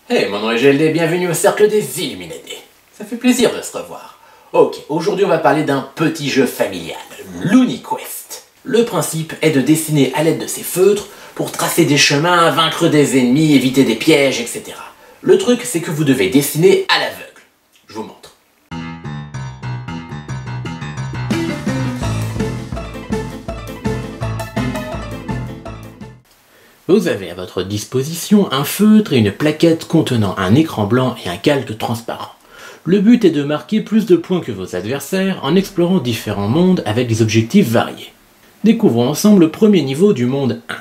Hey, mon nom est GLD, bienvenue au Cercle des Illuminés. Ça fait plaisir de se revoir. Ok, aujourd'hui on va parler d'un petit jeu familial, l'UniQuest. Le principe est de dessiner à l'aide de ses feutres pour tracer des chemins, vaincre des ennemis, éviter des pièges, etc. Le truc, c'est que vous devez dessiner à l'aveugle. Je vous montre. Vous avez à votre disposition un feutre et une plaquette contenant un écran blanc et un calque transparent. Le but est de marquer plus de points que vos adversaires en explorant différents mondes avec des objectifs variés. Découvrons ensemble le premier niveau du monde 1.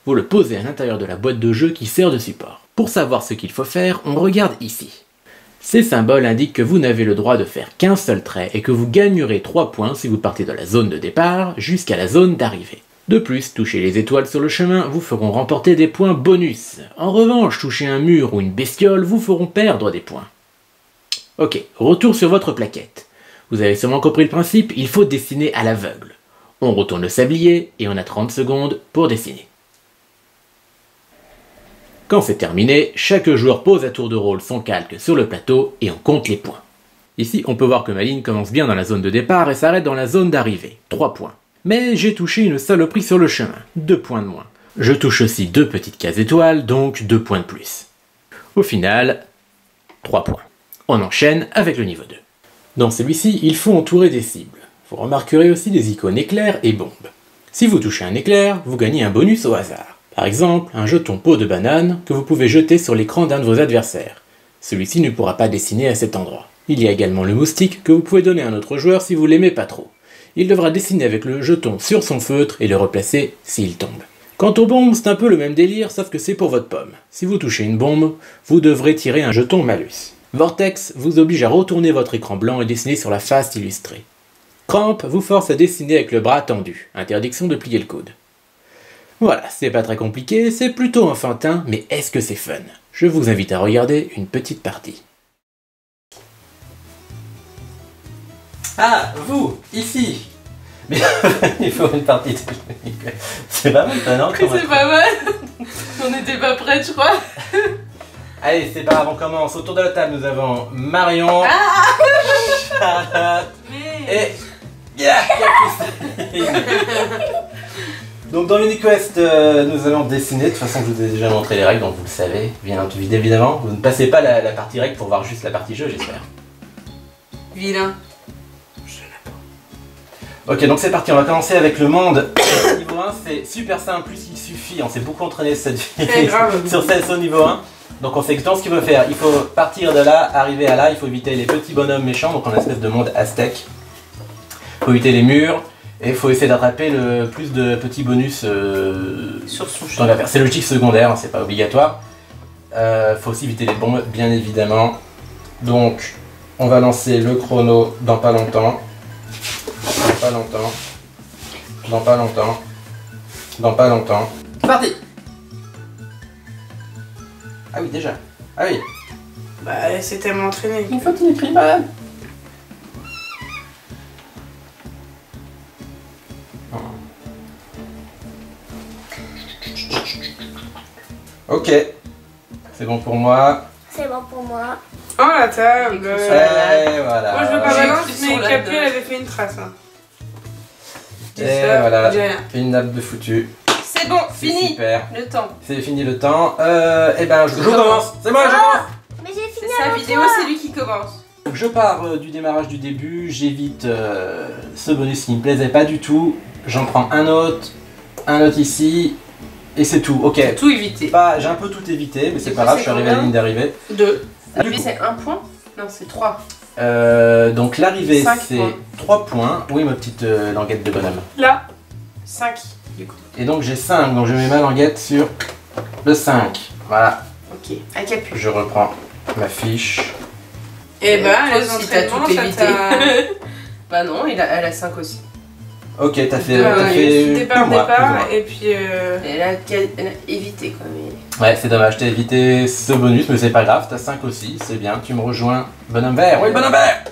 Vous le posez à l'intérieur de la boîte de jeu qui sert de support. Pour savoir ce qu'il faut faire, on regarde ici. Ces symboles indiquent que vous n'avez le droit de faire qu'un seul trait et que vous gagnerez 3 points si vous partez de la zone de départ jusqu'à la zone d'arrivée. De plus, toucher les étoiles sur le chemin vous feront remporter des points bonus. En revanche, toucher un mur ou une bestiole vous feront perdre des points. Ok, retour sur votre plaquette. Vous avez sûrement compris le principe, il faut dessiner à l'aveugle. On retourne le sablier et on a 30 secondes pour dessiner. Quand c'est terminé, chaque joueur pose à tour de rôle son calque sur le plateau et on compte les points. Ici, on peut voir que ma ligne commence bien dans la zone de départ et s'arrête dans la zone d'arrivée, 3 points. Mais j'ai touché une saloperie sur le chemin, 2 points de moins. Je touche aussi 2 petites cases étoiles, donc 2 points de plus. Au final, 3 points. On enchaîne avec le niveau 2. Dans celui-ci, il faut entourer des cibles. Vous remarquerez aussi des icônes éclairs et bombes. Si vous touchez un éclair, vous gagnez un bonus au hasard. Par exemple, un jeton peau de banane que vous pouvez jeter sur l'écran d'un de vos adversaires. Celui-ci ne pourra pas dessiner à cet endroit. Il y a également le moustique que vous pouvez donner à un autre joueur si vous l'aimez pas trop. Il devra dessiner avec le jeton sur son feutre et le replacer s'il tombe. Quant aux bombes, c'est un peu le même délire, sauf que c'est pour votre pomme. Si vous touchez une bombe, vous devrez tirer un jeton malus. Vortex vous oblige à retourner votre écran blanc et dessiner sur la face illustrée. Cramp vous force à dessiner avec le bras tendu, interdiction de plier le coude. Voilà, c'est pas très compliqué, c'est plutôt enfantin, mais est-ce que c'est fun? Je vous invite à regarder une petite partie. Ah, vous, ici. Mais il faut une partie technique. C'est pas mal, ça, non? C'est pas mal. On n'était pas prêts, je crois. Allez, c'est pas grave, on commence. Autour de la table, nous avons Marion, Charlotte et... Donc dans l'UniQuest, nous allons dessiner. De toute façon, je vous ai déjà montré les règles, donc vous le savez, bien évidemment. Vous ne passez pas la partie règle pour voir juste la partie jeu, j'espère. Vilain. Ok, donc c'est parti, on va commencer avec le monde. Niveau 1, c'est super simple, plus il suffit, on s'est beaucoup entraîné sur ce niveau 1. Donc on sait exactement ce qu'il faut faire. Il faut partir de là, arriver à là, il faut éviter les petits bonhommes méchants, donc on a une espèce de monde aztèque. Il faut éviter les murs, et il faut essayer d'attraper le plus de petits bonus sur son chemin. C'est logique secondaire, hein, c'est pas obligatoire. Il faut aussi éviter les bombes, bien évidemment. Donc on va lancer le chrono dans pas longtemps. Dans pas longtemps. C'est parti. Ah oui, déjà. Ah oui. Bah, c'est tellement entraîné. Une fois qu'il écrit pas. Ok. C'est bon pour moi. C'est bon pour moi. Oh la table. Et voilà. Moi je veux pas balance, mais Capu elle avait fait une trace. Hein. Et voilà. Une nappe de foutu. C'est bon, fini. Super. Le temps. C'est fini le temps. Et ben je commence. C'est moi, je commence. Mais j'ai fini C'est sa avant vidéo, toi. c'est lui qui commence. Donc je pars du démarrage du début, j'évite ce bonus qui me plaisait pas du tout. J'en prends un autre ici, et c'est tout. Ok. Tout éviter. J'ai un peu tout évité, mais c'est pas grave, je suis arrivé à la ligne d'arrivée. 2. Ah, Lui c'est 1 point? Non, c'est 3. Donc l'arrivée Cinq c'est points. 3 points. Oui, ma petite languette de bonhomme. Là, 5 du coup. Et donc j'ai 5, donc je mets ma languette sur le 5. Voilà. Ok, à Capu. Je reprends ma fiche. Et bah, toi les aussi, t'as entraînements, tout ça évité. t'a... Bah non, elle a 5 aussi. Ok, t'as fait départ, plus moi, et puis... Elle a évité quoi. Mais... Ouais, c'est dommage, t'as évité ce bonus, mais c'est pas grave, t'as 5 aussi, c'est bien, tu me rejoins. Bonhomme vert, oui, bonhomme vert.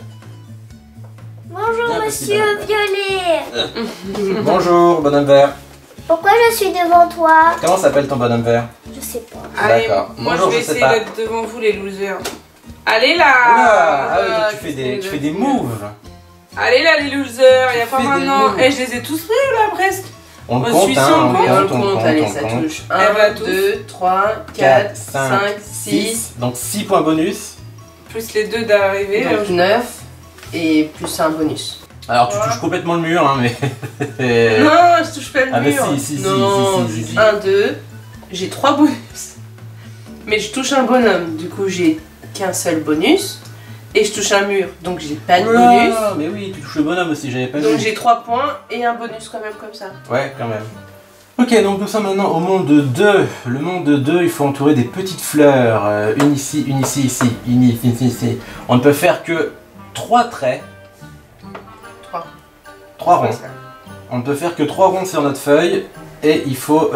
Bonjour Bien, monsieur Violet. Bonjour, bonhomme vert. Pourquoi je suis devant toi? Comment s'appelle ton bonhomme vert? Je sais pas. Allez, D'accord. moi Bonjour, je vais je sais essayer pas. d'être devant vous les losers. Allez là. Ah oui, Ah, donc tu fais qu'est-ce des moves. Allez là les losers, y a pas Fais des maintenant. moves. Eh, je les ai tous pris là presque. On Moi, compte, celui-ci, hein, on compte. Et on compte, allez, ça compte. touche. Eh ben, 1, tous. 2, 3, 4, 4, 5, 5, 6, 6. Donc 6 points bonus. Plus les deux d'arrivée. donc 9 et plus un bonus. Alors tu Voilà. touches complètement le mur, hein, mais. Non, je touche pas le Ah, mais mur. si, non, si. 1, 2, j'ai 3 bonus. Mais je touche un bonhomme, du coup j'ai qu'un seul bonus. Et je touche un mur, donc j'ai pas de bonus. Ah, mais oui, tu touches le bonhomme aussi, j'avais pas Donc vu. j'ai 3 points et un bonus quand même comme ça. Ouais, quand même. Ok, donc nous sommes maintenant au monde 2. Le monde 2, il faut entourer des petites fleurs. Une ici, ici. Une ici. On ne peut faire que 3 traits. 3 ronds. On ne peut faire que 3 ronds sur notre feuille. Et il faut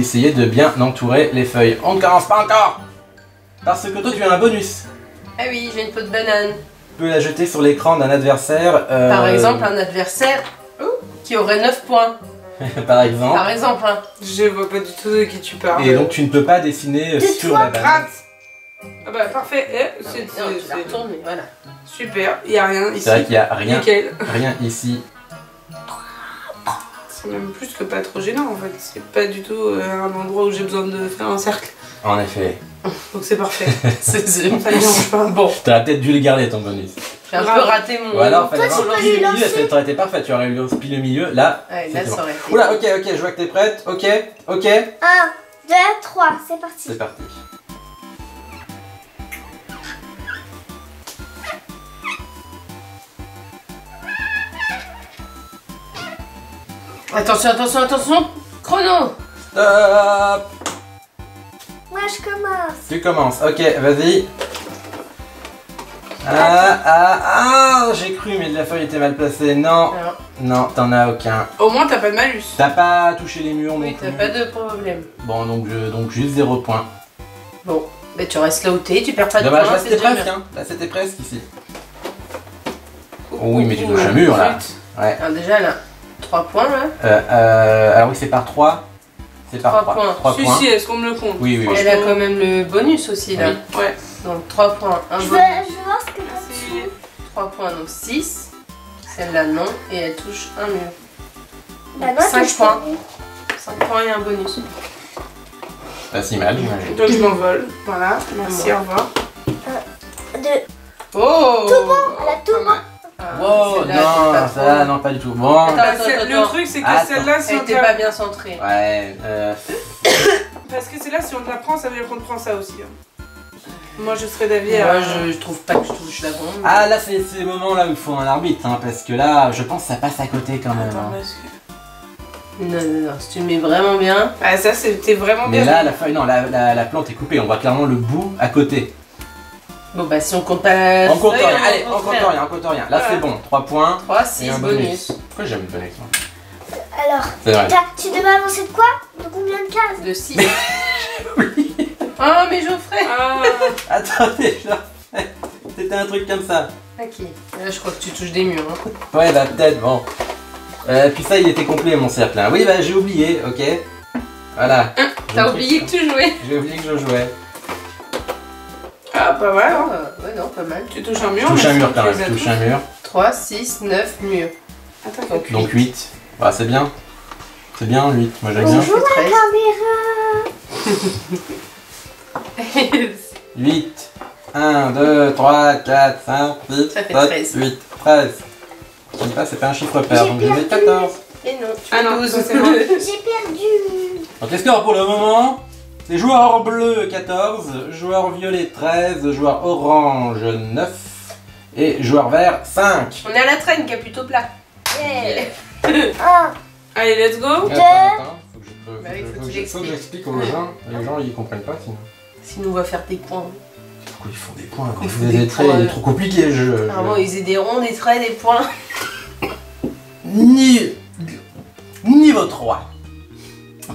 essayer de bien entourer les feuilles. On ne commence pas encore. Parce que toi, tu as un bonus. Ah oui, j'ai une peau de banane. Tu peux la jeter sur l'écran d'un adversaire. Par exemple, un adversaire qui aurait 9 points. Par exemple. Par exemple, hein. Je vois pas du tout de qui tu parles. Et donc tu ne peux pas dessiner sur la banane. Rate. Ah bah parfait. Eh, Non, tu la retournes, mais voilà. super. Y a rien ici. C'est vrai qu'il n'y a rien, Nickel. rien ici. C'est même plus que pas trop gênant en fait. C'est pas du tout un endroit où j'ai besoin de faire un cercle. En effet. Donc c'est parfait. C'est Ça me dérange pas. Bon, T'aurais peut-être dû les garder ton bonus. j'ai un peu Grave. raté mon. Ou alors, fallait Toi, tu avoir peux pile lui le milieu, lancer. ça aurait été parfait. Tu aurais eu pile le milieu. Là, Ouais, là, c'était bon. ça aurait été. Oula, ok, je vois que t'es prête. Ok. 1, 2, 3, c'est parti. C'est parti. Attention. Chrono. Stop. Moi, je commence. Tu commences. Ok, vas-y. J'ai cru, mais la feuille était mal placée. Non, Alors, non, t'en as aucun. Au moins t'as pas de malus. T'as pas touché les murs non oui, plus. t'as pas de problème. Bon, donc juste 0 points. Bon, bah tu restes là où t'es, tu perds pas de Dommage, points, là c'est c'était déjà presque, bien. hein. Là c'était presque ici. Oui, mais tu touches un mur là. Ouais. Alors déjà là, 3 points là. Alors oui, c'est par 3. C'est par 3 points. 3 Si, points. si, est-ce qu'on me le compte? Oui, oui, oui. Elle a quand même le bonus aussi là. Oui. Ouais. Donc 3 points, un Je veux bonus. voir ce que t'as Merci. dessus. 3 points, donc 6. Celle-là non, et elle touche un mur. Bah, moi, 5 je points. peux. 5 points et un bonus. Pas si mal, j'imagine. Donc je m'envole. Voilà, merci, au revoir. 2. Oh Tout bon, elle a tout bon. Ah, Wow, celle-là, c'est non, pas ça, trop. non, pas du tout. Bon. Attends, Bah, le attends. truc c'est que Attends. celle-là, si Elle on te était pas bien centrée. Ouais, Parce que celle-là, si on te la prend, ça veut dire qu'on te prend ça aussi. hein. Moi je serais d'avis Moi à. je trouve pas que je touche la bombe. Ah, là, c'est ces moments-là où il faut un arbitre, hein, parce que là, je pense que ça passe à côté quand même. Attends, hein. parce que. Non, si tu le mets vraiment bien. Ah, ça c'était vraiment Mais bien. là, la feuille, non, la plante est coupée, on voit clairement le bout à côté. Bon bah si on compte pas la On compte feuille, rien, on allez, compte on compte rien, on compte rien. Là, Voilà. c'est bon, 3 points 3, et 6 un bonus. Pourquoi j'aime le bonus moi Alors, C'est vrai. tu devais avancer de quoi? De combien de cases? De 6. Oh mais Geoffrey. Ah, Attendez, je le refais. C'était un truc comme ça. Ok. Là je crois que tu touches des murs. Hein. Ouais, bah peut-être, bon. Puis ça, il était complet mon cercle. Hein. Oui, bah j'ai oublié, ok. Voilà. T'as oublié que tu jouais. J'ai oublié que je jouais. ah, pas mal. Hein. Ouais non, pas mal. Tu touches un mur. Je touche mais un mur tu quand même, les as je touche tous. un mur. 3, 6, 9 murs. Attends, Donc Donc 8. Bah, c'est bien. C'est bien, 8. Moi j'aime bien. Bonjour la 13. caméra. 8. 1, 2, 3, 4, 5, 6, Ça fait 7, 13. 8, 13. Je sais pas, c'est pas un chiffre pair, J'ai donc je vais perdu. 14. Et non, tu Ah fais non, 12. ça, c'est moi. J'ai perdu. Donc les scores pour le moment, c'est joueur bleu 14, joueur violet 13, joueur orange 9 et joueur vert 5. On est à la traîne qui est plutôt plat. Yeah. 1, Allez, let's go. Attends, faut que je- Bah oui, faut que tu faut que l'expliques. j'explique aux gens. Les gens ils comprennent pas sinon. Sinon on va faire des points. Pourquoi ils font des points quand Ils vous font avez des des traits, points, il est trop compliqué le jeu. Apparemment ils faisaient des ronds, des traits, des points. Niveau 3.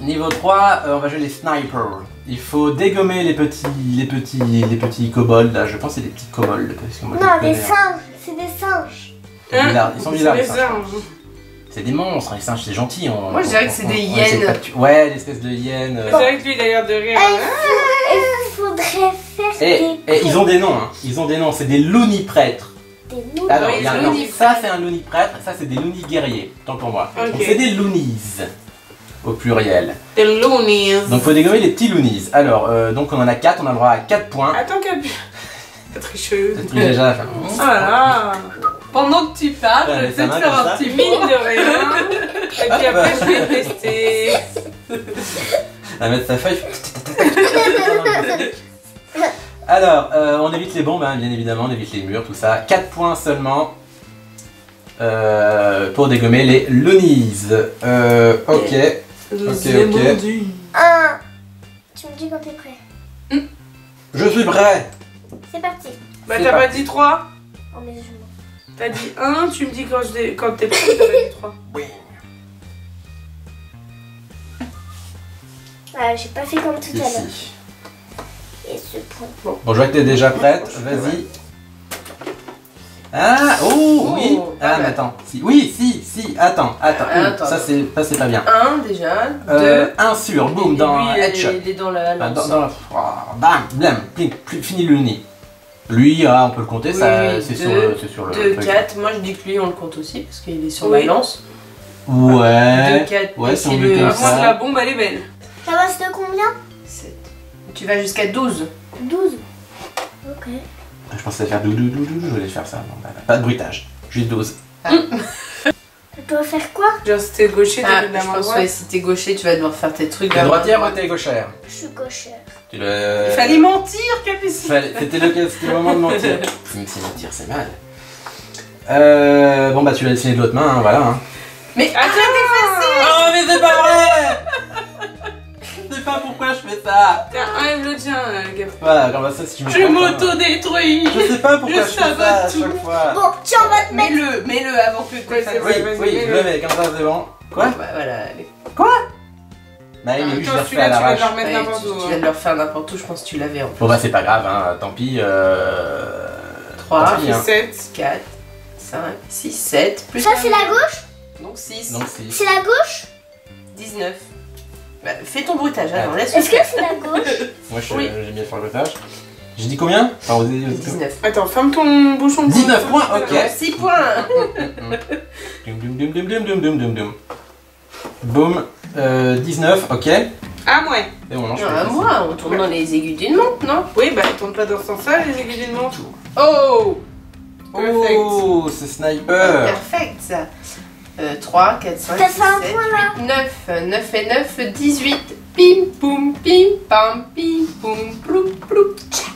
Niveau 3, on va jouer les snipers. Il faut dégommer les petits kobolds là, je pense que c'est des petits kobolds parce que moi, je non, les des connais, hein. singes. C'est des singes. Ils sont bizarres, ils sont bizarres, C'est les singes. bizarre, hein. C'est des monstres, les singes c'est gentil. Moi, je dirais que c'est des on essaie hyènes. pas de ouais, l'espèce de hyènes. C'est vrai que lui, il a l'air de rire. Il faudrait faire Et ils ont des noms, hein. Ils ont des noms, c'est des loonies prêtres. des noms. Alors, oui, il y a un des nom. loonies Ça c'est un looney prêtre, ça c'est des loonies guerriers, tant pour moi. Ok. Donc c'est des loonies au pluriel. Des loonies. Donc faut dégommer les petits loonies. Alors, donc on en a 4, on a le droit à 4 points. Attends, Capu. La tricheuse. C'est déjà la fin. Ah là. Pendant que tu parles, Ouais, je vais ça te va faire comme un ça. petit Mine mine. de rien. Et puis après, je vais tester. Elle va mettre sa feuille. Alors, on évite les bombes, hein, bien évidemment, on évite les murs, tout ça. 4 points seulement pour dégommer les loonies. Ok. Deuxième ok. rendu. 1. Tu me dis quand t'es prêt. Je suis prêt. C'est parti. Bah, C'est t'as pas parti. dit 3? Oh, mais je m'en- T'as dit 1, tu me dis quand t'es prêt, t'as pas dit 3. Oui. Ah, j'ai pas fait comme tout à l'heure. Ici. Et ce point. Bon, je vois que t'es déjà prête. Vas-y. Ah, oh, oui. Ah, mais attends. Si. Oui, si. Attends. Attends. Ça, c'est pas bien. 1 déjà, 2. Un sur, boum, dans headshot. Il est dans la Bah, lance. bam, blam, pling, fini le nid. Lui, ah, on peut le compter, ça, Oui, c'est deux, sur le 2, truc. 4. Moi, je dis que lui, on le compte aussi parce qu'il est sur Oui. la lance. Ouais. 2, 4. Ouais, si on c'est veut le comme Par contre, ça. la bombe, elle est belle. Ça va, c'est de combien? 7. Tu vas jusqu'à 12. 12. Ok. Je pensais faire doudou, je voulais faire ça. Non, bah, pas de bruitage, juste 12. Je dois faire quoi? Genre, si t'es gaucher, Ah, t'as mis de la je main pense que droite. si t'es gaucher, tu vas devoir faire tes trucs. T'es droitière ou t'es gauchère? Je suis gauchère. Tu le... Il fallait mentir, Capucine. C'était le moment de mentir. Même si mentir, c'est mal. Bon, bah, tu l'as dessiné de l'autre main, hein, voilà. Hein. Mais Attends, Oh, mais c'est pas vrai! Je sais pas pourquoi je fais ça. Tiens, enlève le tien, Cap. Voilà, comme ça, si tu me Je m'auto-détruis. Je sais pas pourquoi Je je fais ça à sabote tout. chaque fois. Bon, tiens, on va te mettre. mets-le avant que tu Ouais, fasses. c'est Oui, vas-y, oui, mets-le. le mec, comme ça, c'est bon. Quoi? Bah, voilà. Bah, il est juste, je Attends, l'ai refait celui-là, à tu vas l'arrache. leur mettre Ouais, n'importe tu où. viens de leur faire n'importe où, je pense que tu l'avais en plus. Bon, bah, c'est pas grave, hein, tant pis. 3, tant pis, hein. 7. 4, 5, 6, 7. Plus Ça, c'est la gauche? Donc 6, Donc, si. C'est la gauche? 19. Bah, fais ton bruitage, alors laisse Est-ce que c'est la gauche? Moi, Oui. j'ai bien fait le bruitage. J'ai dit combien? Enfin, vous avez dit 19. Attends, ferme ton bouchon. 19 points, ok. 6 points. Dum, dum, dum, dum, dum, dum, dum, dum, dum. Boum. 19, ok. Et Ah, ouais. bon, non, je Non, fais à ça. moi, on tourne dans les aigus d'une montre, non? Oui, bah, tourne pas dans ce sens-là, les aiguilles d'une montre. Oh Perfect. Oh, c'est sniper. Perfect ça. 3, 4, 5, T'as 6, fait un 7, point, là. 8, 9. 9 et 9, 18. Pim, poum, pim, pam, pim, poum, ploup, ploup, tchac.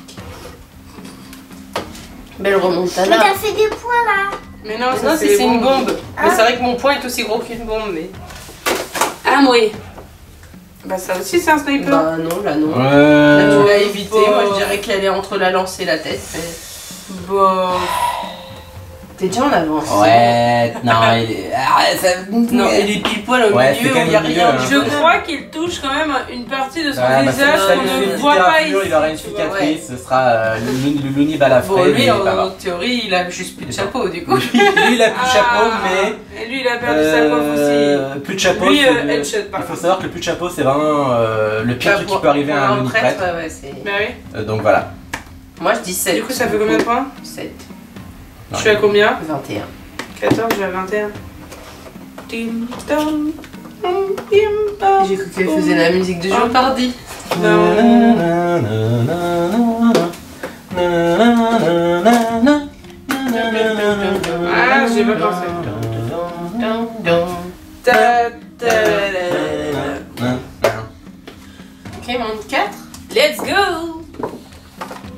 Belle Mais remontada. t'as fait des points là. Mais non, Non, ça, c'est les une bombes. bombe. Mais c'est vrai que mon poing est aussi gros qu'une bombe, mais. Ah, oui. Bah, ça aussi, c'est un sniper. Bah non, là non. Là tu Ouais. l'as évité, moi je dirais qu'elle est entre la lance et la tête. mais- Bah. T'es déjà en avance. Ouais, non, il est. Ah, ça... Non, il est pile poil au Ouais, milieu, c'est quand il y a même au rien. milieu, hein. Je crois qu'il touche quand même une partie de son Ouais, bah, visage ça qu'on lui fait ne une voit pas ici. petite il aura une tu vois. cicatrice, ce sera le looney balafré. Bon, lui mais en, pas grave. en théorie, il a juste plus de chapeau du coup. Lui, il a plus de chapeau, mais. Et lui, il a perdu sa coiffe aussi. Plus de chapeau. Lui, c'est le- headshot, par Il faut contre. savoir que le plus de chapeau, c'est vraiment le pire truc qui peut arriver à un looney prêtre. Ouais, ouais, c'est. Bah oui. Donc voilà. Moi je dis 7. Du coup, ça fait combien de points? 7. Je suis à combien? 21. 14, je suis à 21. Tim, tam, tim, tam. J'ai cru qu'elle faisait la musique de Jeopardy. Ah, j'ai pas pensé. Ta, ta, la, la, la. Ok, monte 4. Let's go!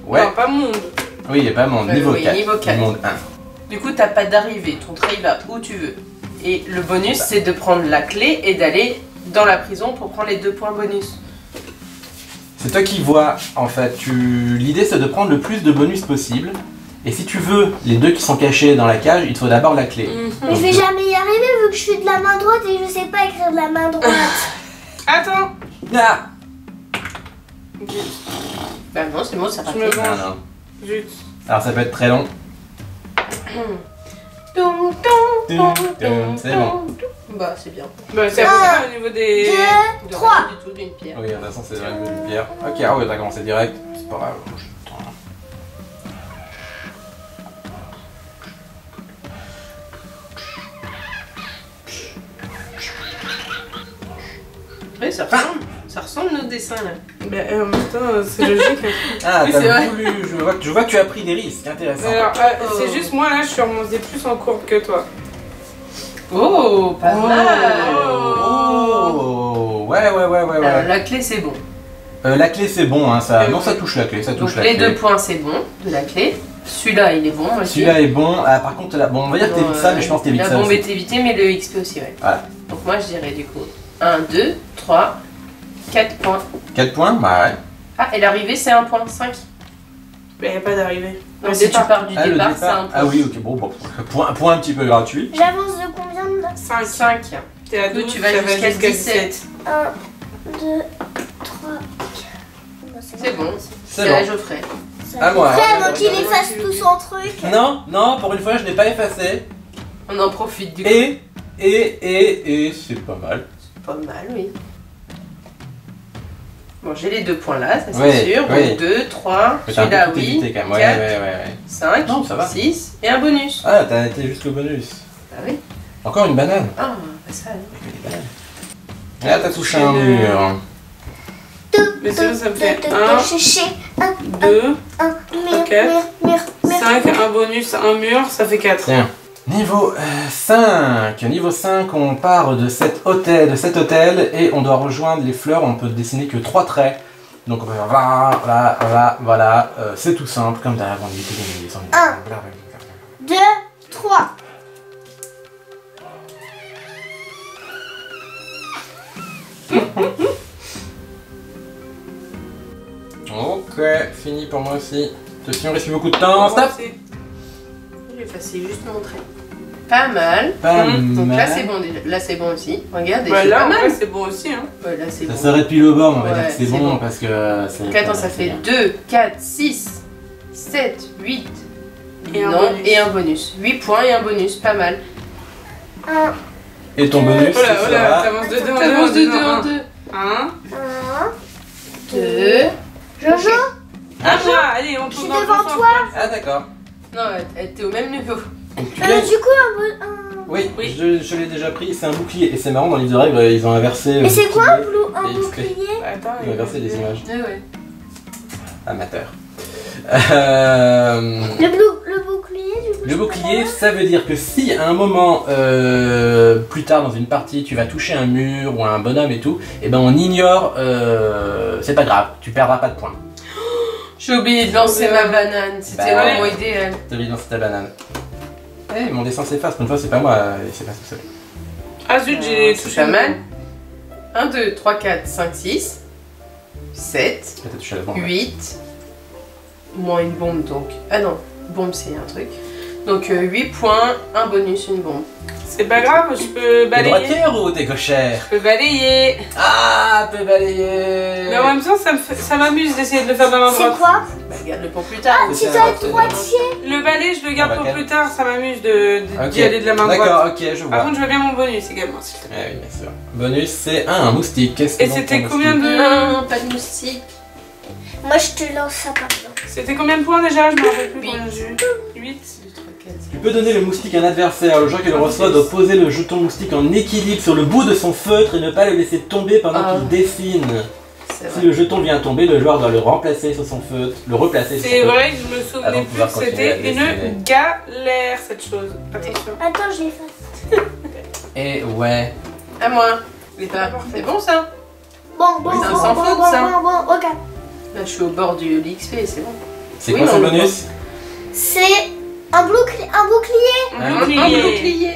Ouais, Non, pas monde. oui, il n'y a pas monde. Niveau Oui, 4. niveau 4. Monde 1. Du coup, t'as pas d'arrivée. Ton trait il va où tu veux. Et le bonus, c'est de prendre la clé et d'aller dans la prison pour prendre les 2 points bonus. C'est toi qui vois, en fait. L'idée, c'est de prendre le plus de bonus possible. Et si tu veux les 2 qui sont cachés dans la cage, il te faut d'abord la clé. Mais je vais jamais y arriver vu que je suis de la main droite et je sais pas écrire de la main droite. Attends! Ah Bah non, c'est bon, ça va. Je me Ah, venge. non. Zut. Alors ça peut être très long. C'est bon. Bah, c'est bien. Bah, c'est Un, au niveau des. 2, De 3. rien du tout d'une pierre. Oui, de toute façon, c'est la même pierre. Ok, ah ouais, t'as commencé direct. C'est pas grave. Attends. Oui, ça ressemble nos dessins là. Bah, en même temps, c'est logique. Ah, Oui, c'est t'as vrai. voulu. Je vois que tu as pris des risques. Intéressant. Alors, c'est juste moi là, je suis remontée plus en courbe que toi. Oh, pas mal. Oh, ouais. Alors, la clé, c'est bon. La clé, c'est bon, hein, ça. Non, ça touche la clé, ça touche Donc, la les clé. 2 points, c'est bon de la clé. Celui-là, il est bon aussi. Celui-là est bon. Ah, par contre, là, bon, on va dire que t'évites ça, mais je pense que t'évites ça. La bombe aussi. est évitée, mais le XP aussi, ouais. Voilà. Donc, moi, je dirais du coup 1, 2, 3, 4 points. 4 points, bah ouais. Ah, et l'arrivée, c'est 1 point, 5. Mais y a pas d'arrivée. Donc, Le si tu départ. pars du Ah, le départ, départ. c'est 1 point. Ah oui, ok, bon, point un petit peu gratuit. J'avance de combien de 5. 5. T'es à Du coup, 12, tu vas ça va jusqu'à jusqu'à 17. 1, 2, 3, 4. C'est bon. C'est C'est bon. la Geoffrey. À moi. Frère, donc il efface tout son truc. Non, non, pour une fois, je n'ai pas effacé. On en profite du coup. Et c'est pas mal. Pas mal, oui. Bon, j'ai les 2 points là, ça c'est Oui, sûr. oui. Donc 2, 3, Mais t'as un celui-là, peu tout oui. évité quand même. 4, Ouais. 5, Non, ça va. 6 et un bonus. Ah, t'as été jusqu'au bonus. Ah oui. Encore une banane. Ah, bah ça. Là, t'as touché un mur. Mais sinon, ça me fait 1, 2, 1, quatre, mur. 5, un bonus, un mur, ça fait 4. Tiens. Niveau 5. Niveau 5, on part de cet hôtel et on doit rejoindre les fleurs. On peut dessiner que 3 traits. Donc on va faire voilà. C'est tout simple, comme d'hab. On évite les ennuis. 1, 2, 3. Ok, fini pour moi aussi. Attention, il reste plus beaucoup de temps. Stop. J'ai effacé juste mon trait. Pas mal. Pas Donc là mal. c'est bon déjà. Là c'est bon aussi. Regardez, Bah c'est là, pas en mal. vrai, c'est bon aussi. Hein. Ouais, là c'est Ça bon. s'arrête pile au bord, mais on va Ouais, dire que c'est c'est bon, bon. parce que c'est. Donc attends, ça fait 2, 4, 6, 7, 8. Et un non, bonus. et un bonus. 8 points et un bonus, pas mal. 1, Et ton bonus, Oh là, ce oh là, sera- t'avances de 2 en 2. T'avances de 2 en 2. 1. 1, 2. Jojo, À moi, allez, on je tourne suis dans le devant bon sens. toi. Ah d'accord. Non, elle était au même niveau. Donc tu gagnes. Du coup, Oui, Oui. je l'ai déjà pris, c'est un bouclier. Et c'est marrant, dans le livre de règles, ils ont inversé. Mais c'est quoi un Et bouclier? Bah, attends, Ils ont inversé les images. Ouais. Amateur. Le bouclier, du coup. Le bouclier, ça veut dire que si à un moment plus tard dans une partie tu vas toucher un mur ou un bonhomme et tout, et ben on ignore, c'est pas grave, tu perdras pas de points. J'ai oublié de lancer ma banane, c'était Bah vraiment ouais. idéal. T'as oublié de lancer ta banane. Eh, mon dessin s'efface, pour une fois c'est pas moi, il s'efface tout seul. Ah zut, j'ai C'est touché pas mal. 1, 2, 3, 4, 5, 6, 7, Là, t'as touché la bombe. 8, moins une bombe donc. Ah non, bombe c'est un truc. Donc 8 points, un bonus, une bombe. C'est pas grave, je peux T'es balayer. droitière ou t'es gauchère? Je peux balayer. Ah, peut balayer. Mais en même temps, ça m'amuse d'essayer de le faire de la main C'est droite. quoi? Bah garde-le pour plus tard. Ah, tu dois être droitier. Le balai, je le garde Ah, bah, pour calme. plus tard, ça m'amuse d'y Ok. aller de la main droite. D'accord, ok, je Par vois. contre, je veux bien mon bonus également, s'il te plaît. Eh oui, bien sûr. Bonus, c'est un moustique. Qu'est-ce que Et donc c'était ton combien moustique de. Non, pas de moustique. Moi, je te lance ça par exemple. C'était combien de points déjà? Je me rappelle plus Huit. combien j'ai eu. 8. 2, 3, 4, Tu peux donner le moustique à un adversaire. Le joueur qui le reçoit doit poser le jeton moustique en équilibre sur le bout de son feutre et ne pas le laisser tomber pendant Ah. qu'il dessine. c'est Si vrai. le jeton vient tomber, le joueur doit le remplacer sur son feutre, le replacer sur son C'est feutre. vrai que je me Avant souvenais de plus pouvoir que continuer à c'était dessiner. une galère cette chose. Attention. Attends, je l'efface. Et ouais. À moi. C'est bon ça? Bon, Oui, ça s'en fout, ça. bon, ok. Là je suis au bord du l'XP, c'est bon. C'est Oui, quoi son non, bonus? C'est un bouclier. Un Un bouclier. bouclier.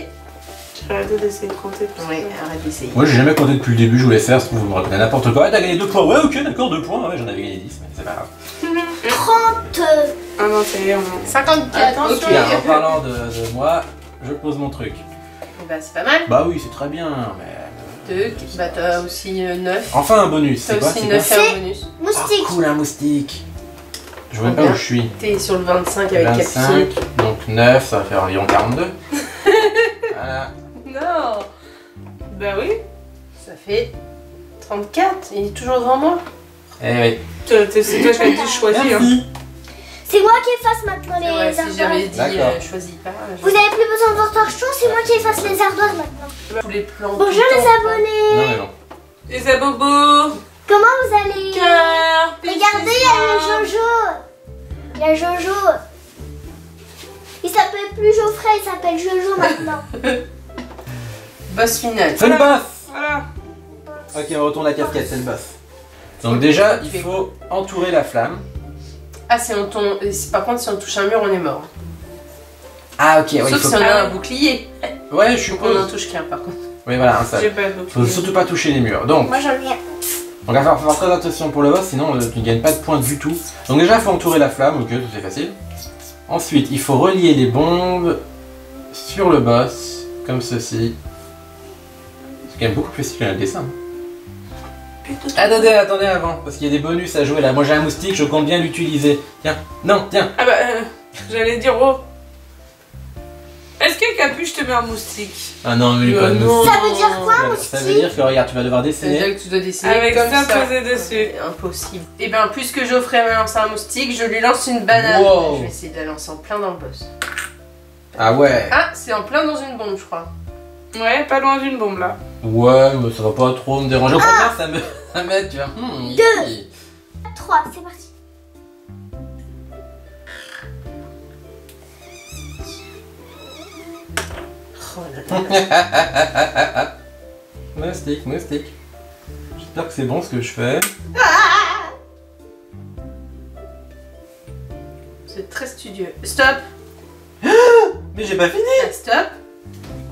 J'ai arrêté d'essayer de compter. parce que- Oui, arrête d'essayer. Moi j'ai jamais compté depuis le début, je voulais faire, vous me reconnaissez n'importe quoi. Ah, t'as gagné 2 points, ouais ok d'accord 2 points, ouais j'en avais gagné 10, mais c'est pas grave. 30. Ah non, ça y est, on... 54, Attention. ok. Bien, en parlant de moi, je pose mon truc. Bah c'est pas mal. Bah oui c'est très bien, mais... 2, bah t'as aussi 9. Enfin un bonus, T'as c'est quoi? aussi C'est 9 quoi? et un bonus. Ah Moustique. cool un moustique. Je vois pas Combien où je suis. T'es sur le 25 avec 25, Capucine. donc 9, ça va faire environ 42. Bah oui. Ça fait 34. Il est toujours devant moi. Eh oui. C'est toi qui as dit choisir. Merci. C'est moi qui efface maintenant les Ouais, si j'avais ardoises. dit D'accord. choisis pas. Vous avez plus besoin de votre torchon, c'est moi qui efface les ardoises maintenant. Tous les plans. Bonjour tout le les temps, abonnés. Non mais bon. Les abobos. Comment vous allez? Cœur. Regardez, il y a le Jojo. Il y a Jojo. Il s'appelle plus Geoffrey, il s'appelle Jojo maintenant. Boss final. C'est le boss. Voilà. Ok, on retourne la casquette, c'est le boss. Donc déjà, il faut entourer la flamme. Ah, par contre, si on touche un mur, on est mort. Ah ok, oui, Sauf il faut... si on a un bouclier. Ouais, je Donc on n'en suppose. touche qu'un, par contre. Oui, voilà, hein, ça. J'ai pas de Faut surtout pas toucher les murs. Donc, Moi j'en ai un. on va faire très attention pour le boss, sinon tu ne gagnes pas de points du tout. Donc déjà, il faut entourer la flamme, ok, c'est facile. Ensuite, il faut relier les bombes sur le boss, comme ceci. C'est quand même beaucoup plus facile qu'un dessin. Attendez avant, parce qu'il y a des bonus à jouer là. Moi j'ai un moustique, je compte bien l'utiliser. Tiens, non, tiens. Ah bah, j'allais dire oh. Est-ce que Capuche te met un moustique? Ah non, mais pas de non. moustique. Ça veut dire quoi, Ça veut moustique? dire que regarde, tu vas devoir dessiner. C'est-à-dire que tu dois dessiner Avec comme ça ça. posé dessus. Impossible. Et bien, puisque Geoffrey m'a lancé un moustique, je lui lance une banane. Wow. Je vais essayer de la lancer en plein dans le boss. Ah ouais. Ah, c'est en plein dans une bombe, je crois. Ouais, pas loin d'une bombe là. Ouais, mais ça va pas trop me déranger. Au contraire, ça m'aide, tu vois. Deux. 3, c'est parti. Oh là là. Moustique, moustique. J'espère que c'est bon ce que je fais. C'est très studieux. Stop. Mais j'ai pas fini. Ah, stop.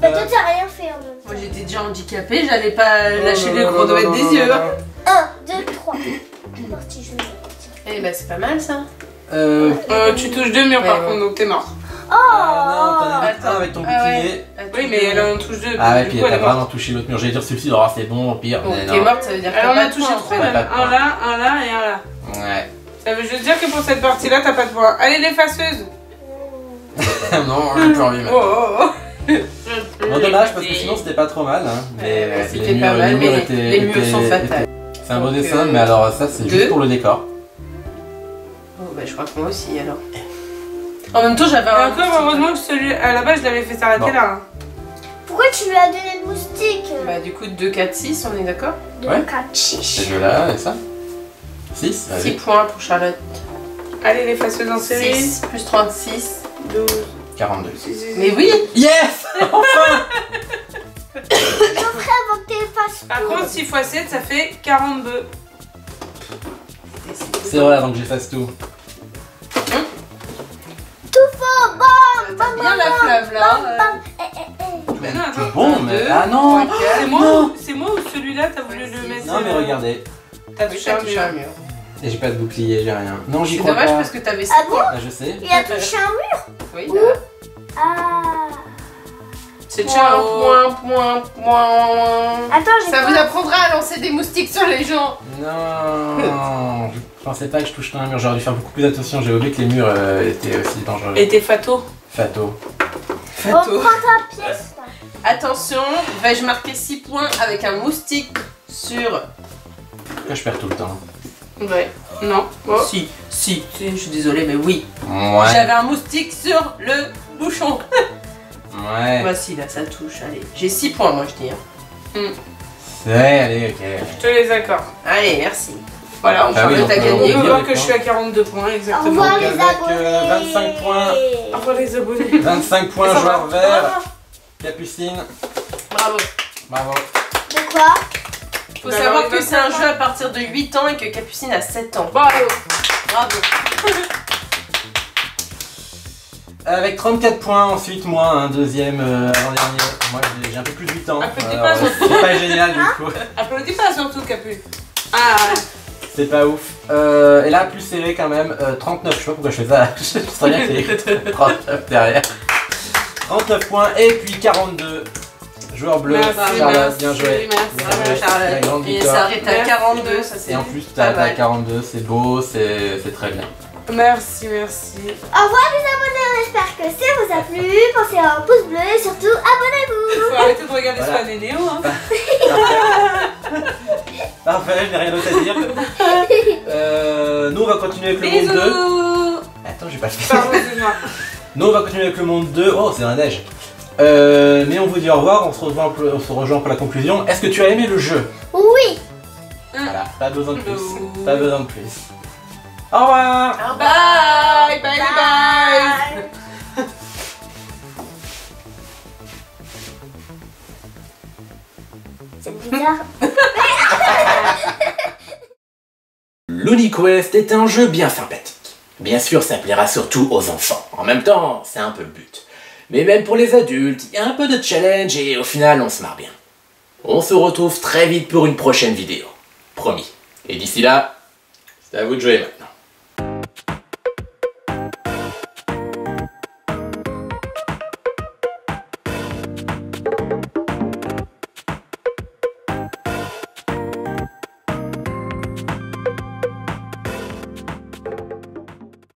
Bah toi t'as rien fait en même temps. Moi j'étais déjà handicapée, j'allais pas lâcher le non, chronomètre non, des non, yeux. non, hein. non. 1, 2, 3. C'est parti, je vais. Eh bah c'est pas mal ça. Tu touches deux murs par Ouais, contre, donc t'es mort. Oh Ah non, t'en as Attends. un avec ton Ah ouais. bouclier. Oui, mais elle en touche deux. Ah ouais, du puis coup, elle a elle est morte. vraiment touché l'autre mur. J'allais dire celui-ci, oh, c'est bon, au pire. Bon, mais t'es non. morte, ça veut dire que Elle t'as en pas a de touché points, trois en fait. même. pas de Un points. là, un là et un là. Ouais. Ça veut juste dire que pour cette partie-là, t'as pas de points. Allez, l'effaceuse. Non, j'ai plus envie Oh, maintenant. oh, oh. Bon, dommage parce que sinon c'était pas trop mal. Hein. Mais C'était pas mal, mais les murs sont fatals. C'est un beau Donc, dessin, mais alors ça c'est deux. juste pour le décor. Oh bah je crois que moi aussi alors. En même temps j'avais Et un... encore, heureusement que celui à la base, je l'avais fait s'arrêter Bon. là. hein. Pourquoi tu lui as donné le moustique? Bah du coup 2, 4, 6, on est d'accord? 2, Ouais. 4, 6. Ces deux-là et ça. 6, 6 allez. points pour Charlotte. Allez, l'effaceuse en série. 6 plus 36. 12. 42. Mais oui. Yes. Enfin. Geoffrey, avant que t'effaces Par tout. contre, 6 x 7, ça fait 42. C'est vrai avant que j'efface tout. Tout faux, bon. T'as bien la flamme là. Mais non, attends. Bon, mais. Ah non. C'est moi, Non. c'est moi ou celui-là, t'as voulu le mettre. Non mais regardez. T'as Oui, touché t'as un touché un mur. mur. Et j'ai pas de bouclier, j'ai rien. Non, j'y C'est crois dommage pas. parce que t'avais 6 Ah bon? points. Ah, je sais. Il a touché un mur. Oui, Où? là. Ah. C'est Point, ciao. point. Attends, j'ai Ça pas... vous apprendra à lancer des moustiques sur les gens. Non. Je pensais pas que je toucherais un mur. J'aurais dû faire beaucoup plus attention. J'ai oublié que les murs étaient aussi dangereux. Et t'es fato. Fato. Oh, prends ta pièce. là. Attention, vais-je marquer 6 points avec un moustique sur... Pourquoi je perds tout le temps? Ouais. Non. Oh. Si, je suis désolée, mais oui. Ouais. J'avais un moustique sur le bouchon. Ouais. Voici, là, ça touche. Allez, j'ai 6 points, moi, je dis. Hein. Ouais, allez, ok. Je te les accorde. Allez, merci. Voilà, on Ah oui, peut on peut- gagné. on On peut peut dire voir les que je points. suis à 42 points, Au exactement. revoir Donc, les avec, abonnés. 25 points. Au revoir les abonnés. 25 points, Ça va. joueur vert. Capucine. Bravo. Bravo. De quoi? Faut Bah, savoir alors, que c'est un 25 jeu à partir de 8 ans et que Capucine a 7 ans. Bravo. Bravo. Avec 34 points, ensuite moi, un deuxième avant-dernier. Moi j'ai un peu plus de 8 ans. Applaudis Alors, pas, surtout. c'est pas génial du coup. Applaudis pas surtout, Capu. Ah, C'est pas ouf. Et là, plus serré quand même. 39, je sais pas pourquoi je fais ça. Je sais bien qu'il y a 39 derrière. 39 points et puis 42. Joueur bleu, Merci, Charlotte, bien joué. merci, Bien Bravo, joué. La grande Charlotte. Et ça victoire. arrête à Merci. 42, ça c'est Et en plus, pas t'as mal. 42, c'est beau, c'est très bien. Merci, merci. Au revoir les abonnés, on espère que ça vous a plu. Pensez à un pouce bleu et surtout abonnez-vous. Faut arrêter de regarder Voilà. Swan et Néo, hein. Parfait, je n'ai rien d'autre à dire. Nous on va continuer avec le monde 2. Bisous. Attends, j'ai pas le faire. Pardon, excuse-moi. Nous on va continuer avec le monde 2. Oh, c'est dans la neige. Mais on vous dit au revoir, on se rejoint pour la conclusion. Est-ce que tu as aimé le jeu? Oui. Voilà, pas besoin de plus. Bisous. Pas besoin de plus. Au revoir. Bye, bye, bye. C'est bizarre. LooneyQuest est un jeu bien sympathique. Bien sûr, ça plaira surtout aux enfants. En même temps, c'est un peu le but. Mais même pour les adultes, il y a un peu de challenge et au final, on se marre bien. On se retrouve très vite pour une prochaine vidéo. Promis. Et d'ici là, c'est à vous de jouer.